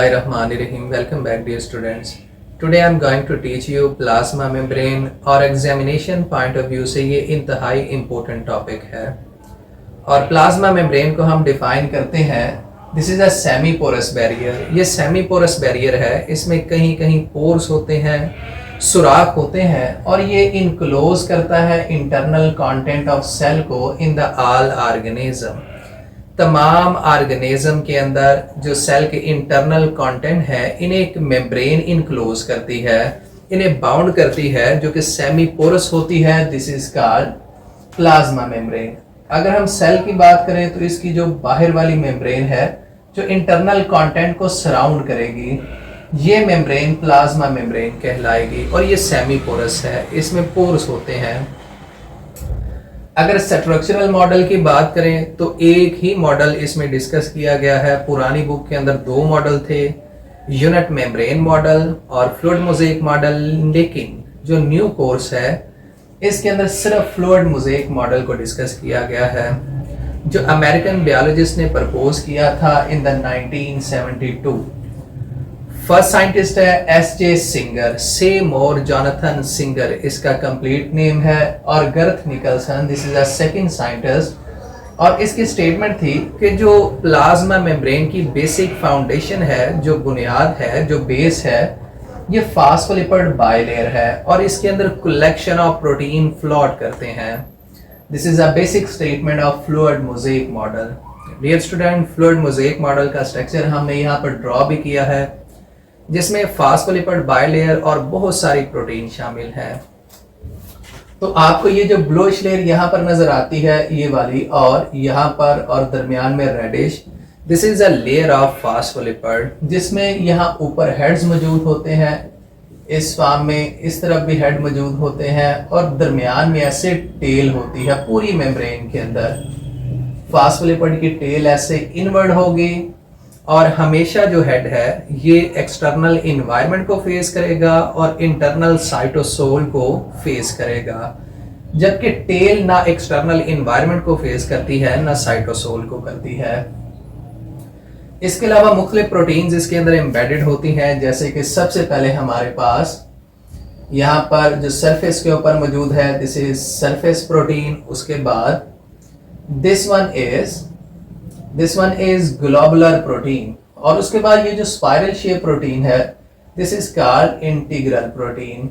Bismillahirrahmanirrahim. Welcome back, dear students. Today I am going to teach you plasma membrane और examination point of view से ये इंतहाई important topic है। और plasma membrane को हम डिफाइन करते हैं, this is a semi porous barrier. ये सेमी पोरस बैरियर है, इसमें कहीं कहीं पोर्स होते हैं, सुराख होते हैं और ये इनक्लोज करता है इंटरनल कंटेंट ऑफ सेल को इन द ऑल ऑर्गेनिज्म। तमाम ऑर्गेनिज्म के अंदर जो सेल के इंटरनल कंटेंट है इन्हें एक मेम्ब्रेन इनक्लोज करती है, इन्हें बाउंड करती है, जो कि सेमी पोरस होती है। This is called plasma membrane. अगर हम सेल की बात करें तो इसकी जो बाहर वाली मेम्ब्रेन है जो इंटरनल कंटेंट को सराउंड करेगी, ये मेम्ब्रेन प्लाज्मा मेम्ब्रेन कहलाएगी और ये सेमी पोरस है, इसमें पोर्स होते हैं। अगर स्ट्रक्चरल मॉडल की बात करें तो एक ही मॉडल इसमें डिस्कस किया गया है। पुरानी बुक के अंदर दो मॉडल थे, यूनिट मेम्ब्रेन मॉडल और फ्लूइड मोज़ेक मॉडल। लेकिन जो न्यू कोर्स है इसके अंदर सिर्फ फ्लूइड मोज़ेक मॉडल को डिस्कस किया गया है, जो अमेरिकन बायोलॉजिस्ट ने प्रपोज किया था इन द 1972। फर्स्ट साइंटिस्ट है S J. Singer, Seymour Jonathan Singer इसका कंप्लीट नेम है, और Garth Nicolson, this is a second scientist. और इसकी स्टेटमेंट थी कि जो प्लाज्मा मेम्ब्रेन की बेसिक फाउंडेशन है, जो बुनियाद है, जो बेस है, ये फास्फोलिपिड बाइलेयर है और इसके अंदर कलेक्शन ऑफ प्रोटीन फ्लोट करते हैं। This is a basic statement of fluid mosaic model. Dear student, fluid mosaic model का स्ट्रक्चर हमने यहाँ पर ड्रॉ भी किया है, जिसमें फास्फोलिपिड बाइलेयर और बहुत सारी प्रोटीन शामिल हैं। तो आपको ये जो ब्लूइश लेयर यहाँ पर नजर आती है, ये वाली, और यहाँ पर और दरमियान में reddish, this is a layer of phospholipid, जिसमें यहाँ ऊपर हेड्स मौजूद होते हैं, इस फॉर्म में इस तरफ भी हेड मौजूद होते हैं और दरमियान में ऐसे टेल होती है। पूरी मेम्ब्रेन के अंदर फास्फोलिपिड की टेल ऐसे इनवर्ड होगी और हमेशा जो हेड है ये एक्सटर्नल इन्वायरमेंट को फेस करेगा और इंटरनल साइटोसोल को फेस करेगा, जबकि टेल ना एक्सटर्नल इन्वायरमेंट को फेस करती है ना साइटोसोल को करती है। इसके अलावा मुख्तलिफ प्रोटीन्स इसके अंदर एम्बेडेड होती हैं, जैसे कि सबसे पहले हमारे पास यहाँ पर जो सरफेस के ऊपर मौजूद है, दिस इज सरफेस प्रोटीन। उसके बाद this one is globular protein, और उसके बाद ये जो स्पाइरल शेप प्रोटीन है, this is called integral protein.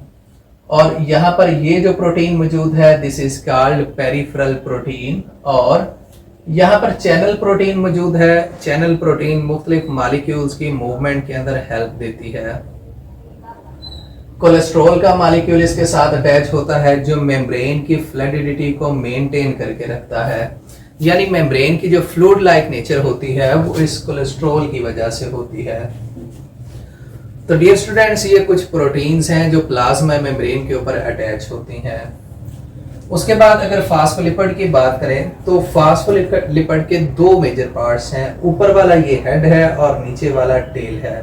और यहाँ पर ये जो प्रोटीन मौजूद है, this is called peripheral protein. और यहाँ पर चैनल प्रोटीन मौजूद है। चैनल प्रोटीन मुख्तलिफ मॉलिक्यूल्स की मूवमेंट के अंदर हेल्प देती है। कोलेस्ट्रॉल का मॉलिक्यूल इसके साथ अटैच होता है, जो मेम्ब्रेन की फ्लूइडिटी को मेंटेन करके रखता है। यानी मेम्ब्रेन की जो फ्लूइड लाइक नेचर होती है वो इस कोलेस्ट्रॉल की वजह से होती है। तो डियर स्टूडेंट्स, ये कुछ प्रोटीन्स हैं जो प्लाज्मा मेम्ब्रेन के ऊपर अटैच होती हैं। उसके बाद अगर फास्फोलिपिड की बात करें तो फास्फोलिपिड के दो मेजर पार्ट्स हैं। ऊपर वाला ये हेड है और नीचे वाला टेल है।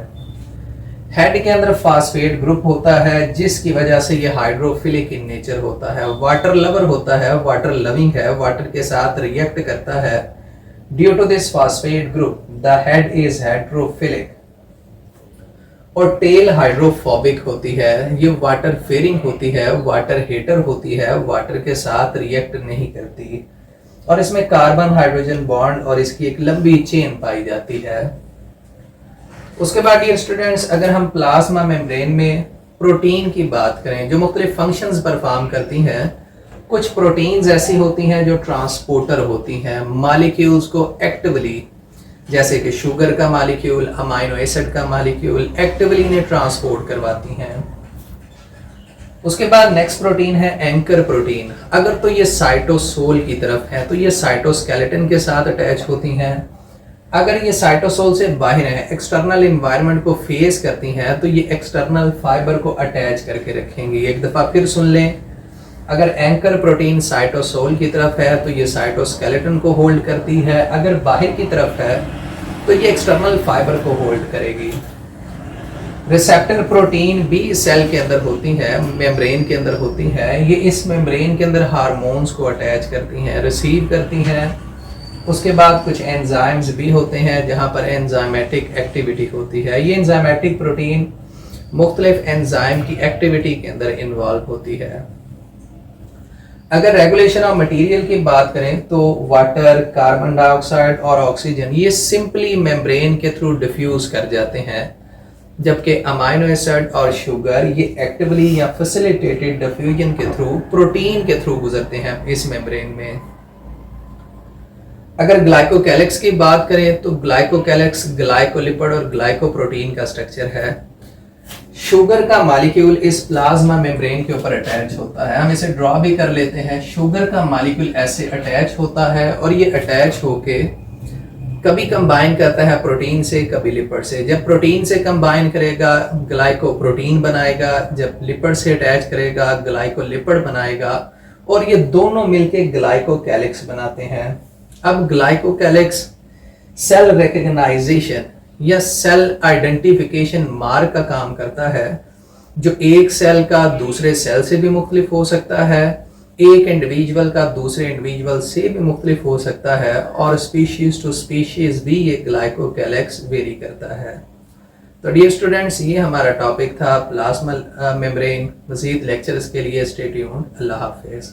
हेड के अंदर फास्फेट ग्रुप होता है, जिसकी वजह से ये हाइड्रोफिलिक इन नेचर होता है, वाटर लवर होता है, वाटर लविंग है, वाटर के साथ रिएक्ट करता है। Due to this phosphate group the head is hydrophilic. और टेल हाइड्रोफोबिक होती है, ये वाटर फेरिंग होती है, वाटर हेटर होती है, वाटर के साथ रिएक्ट नहीं करती, और इसमें कार्बन हाइड्रोजन बॉन्ड और इसकी एक लंबी चेन पाई जाती है। उसके बाद डियर स्टूडेंट्स, अगर हम प्लाज्मा मेम्ब्रेन में प्रोटीन की बात करें जो मुख्तलिफ फंक्शंस परफॉर्म करती हैं, कुछ प्रोटीन्स ऐसी होती हैं जो ट्रांसपोर्टर होती हैं मॉलिक्यूल्स को एक्टिवली, जैसे कि शुगर का मॉलिक्यूल, अमाइनो एसिड का मॉलिक्यूल, एक्टिवली इन्हें ट्रांसपोर्ट करवाती हैं। उसके बाद नेक्स्ट प्रोटीन है एंकर प्रोटीन। अगर तो ये साइटोसोल की तरफ है तो ये साइटोस्केलेटन के साथ अटैच होती हैं। अगर ये साइटोसोल से बाहर है, एक्सटर्नल इन्वायरमेंट को फेस करती हैं, तो ये एक्सटर्नल फाइबर को अटैच करके रखेंगी। एक दफा फिर सुन लें, अगर एंकर प्रोटीन साइटोसोल की तरफ है तो ये साइटोस्केलेटन को होल्ड करती है, अगर बाहर की तरफ है तो ये एक्सटर्नल फाइबर को होल्ड करेगी। रिसेप्टर प्रोटीन भी सेल के अंदर होती है, मेम्ब्रेन के अंदर होती है। ये इस मेम्ब्रेन के अंदर हार्मोन्स को अटैच करती हैं, रिसीव करती हैं उसके बाद कुछ एंजाइम्स भी होते हैं जहाँ पर एंजाइमेटिक एक्टिविटी होती है। ये एंजाइमेटिक प्रोटीन मुख्तलिफ एंजाइम की एक्टिविटी के अंदर इन्वॉल्व होती है। अगर रेगुलेशन ऑफ मटेरियल की बात करें तो वाटर, कार्बन डाइऑक्साइड और ऑक्सीजन ये सिंपली मेम्ब्रेन के थ्रू डिफ्यूज कर जाते हैं, जबकि अमाइनो एसिड और शुगर ये एक्टिवली या फैसिलिटेटेड डिफ्यूजन के थ्रू प्रोटीन के थ्रू गुजरते हैं इस मेम्ब्रेन में। अगर ग्लाइकोकैलिक्स की बात करें तो ग्लाइकोकैलिक्स ग्लाइकोलिपिड और ग्लाइकोप्रोटीन का स्ट्रक्चर है। शुगर का मॉलिक्यूल इस प्लाज्मा मेम्ब्रेन के ऊपर अटैच होता है। हम इसे ड्रॉ भी कर लेते हैं। शुगर का मॉलिक्यूल ऐसे अटैच होता है और ये अटैच होके कभी कंबाइन करता है प्रोटीन से, कभी लिपिड से। जब प्रोटीन से कंबाइन करेगा ग्लाइकोप्रोटीन बनाएगा, जब लिपिड से अटैच करेगा ग्लाइकोलिपिड बनाएगा, और ये दोनों मिलके ग्लाइकोकैलिक्स बनाते हैं। अब ग्लाइकोकैलिक्स सेल रिकग्नाइजेशन या सेल आइडेंटिफिकेशन मार्क का काम करता है, जो एक सेल का दूसरे सेल से भी मुख्तलिफ हो सकता है, एक इंडिविजुअल का दूसरे इंडिविजुअल से भी मुख्तलिफ हो सकता है, और स्पीशीज टू स्पीशीज भी ये ग्लाइकोकैलिक्स वेरी करता है। तो डियर स्टूडेंट्स, ये हमारा टॉपिक था प्लाज्मा मेम्ब्रेन। मज़ीद लेक्चर्स के लिए स्टे ट्यून्ड। अल्लाह हाफिज़।